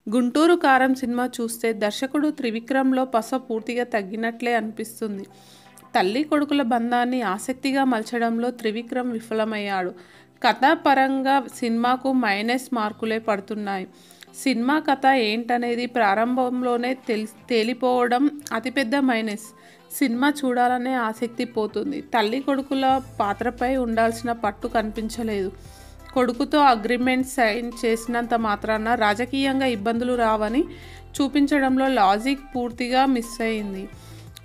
గుంటూరు కారం సినిమా చూస్తే దర్శకుడు త్రివిక్రమ్‌లో పస పూర్తిగా తగ్గినట్లే అనిపిస్తుంది. తల్లి కొడుకుల బంధాన్ని ఆసక్తిగా మలచడంలో త్రివిక్రమ్ విఫలమయ్యాడు. కథాపరంగా సినిమాకు మైనస్ మార్కులే పడుతున్నాయి. సినిమా కథ ఏంటనేది ప్రారంభంలోనే తేలిపోవడం అతిపెద్ద మైనస్. సినిమా చూడాలనే ఆసక్తి పోతుంది. తల్లి కొడుకుల పాత్రపై ఉండాల్సిన పట్టు కనిపించలేదు. కొడుకుతో అగ్రిమెంట్ సైన్ చేసినంత మాత్రాన రాజకీయంగా ఇబ్బందులు రావని చూపించడంలో లాజిక్ పూర్తిగా మిస్ అయింది.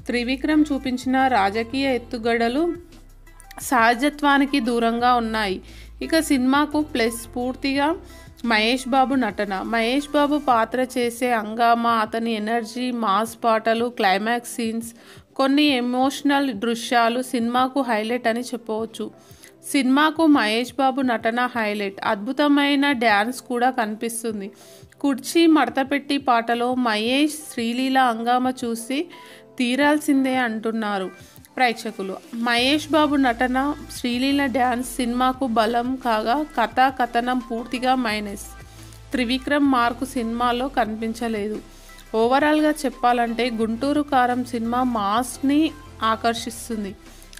త్రివిక్రమ్ చూపించిన రాజకీయ ఎత్తుగడలు సహజత్వానికి దూరంగా ఉన్నాయి. ఇక సినిమాకు ప్లస్ పూర్తిగా మహేష్ బాబు నటన. మహేష్ బాబు పాత్ర చేసే హంగామా, అతని ఎనర్జీ, మాస్ పాటలు, క్లైమాక్స్ సీన్స్, కొన్ని ఎమోషనల్ దృశ్యాలు సినిమాకు హైలైట్ అని చెప్పవచ్చు. సినిమాకు మహేష్ బాబు నటన హైలైట్. అద్భుతమైన డ్యాన్స్ కూడా కనిపిస్తుంది. కుర్చీ మడతపెట్టి పాటలో మహేష్ శ్రీలీల హంగామా చూసి తీరాల్సిందే అంటున్నారు ప్రేక్షకులు. మహేష్ బాబు నటన, శ్రీలీల డ్యాన్స్ సినిమాకు బలం కాగా కథనం పూర్తిగా మైనస్. త్రివిక్రమ్ మార్కు సినిమాలో కనిపించలేదు. ఓవరాల్గా చెప్పాలంటే గుంటూరు కారం సినిమా మాస్ని ఆకర్షిస్తుంది,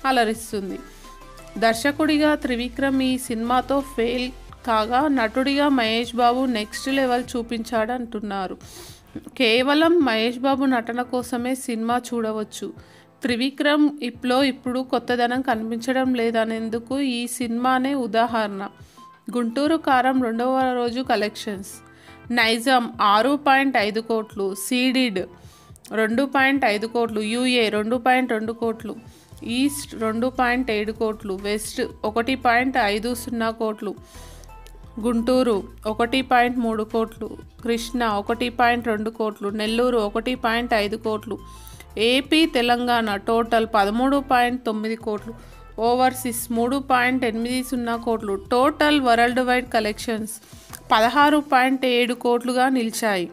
అలరిస్తుంది. దర్శకుడిగా త్రివిక్రమ్ ఈ సినిమాతో ఫెయిల్ కాగా నటుడిగా మహేష్ బాబు నెక్స్ట్ లెవెల్ చూపించాడంటున్నారు. కేవలం మహేష్ బాబు నటన కోసమే సినిమా చూడవచ్చు. త్రివిక్రమ్ ఇప్పుడు కొత్తదనం కనిపించడం లేదనేందుకు ఈ సినిమానే ఉదాహరణ. గుంటూరు కారం రెండవ రోజు కలెక్షన్స్. నైజాం 6.5 కోట్లు, సీడెడ్ 2.5 కోట్లు, యూఏ 2.2 కోట్లు, ఈస్ట్ 2.7 కోట్లు, వెస్ట్ 1.50 కోట్లు, గుంటూరు 1.3 కోట్లు, కృష్ణ 1.2 కోట్లు, నెల్లూరు 1.5 కోట్లు, ఏపీ తెలంగాణ టోటల్ 13.9 కోట్లు, ఓవర్సీస్ 3.80 కోట్లు. టోటల్ వరల్డ్ వైడ్ కలెక్షన్స్ 16.7 కోట్లుగా నిలిచాయి.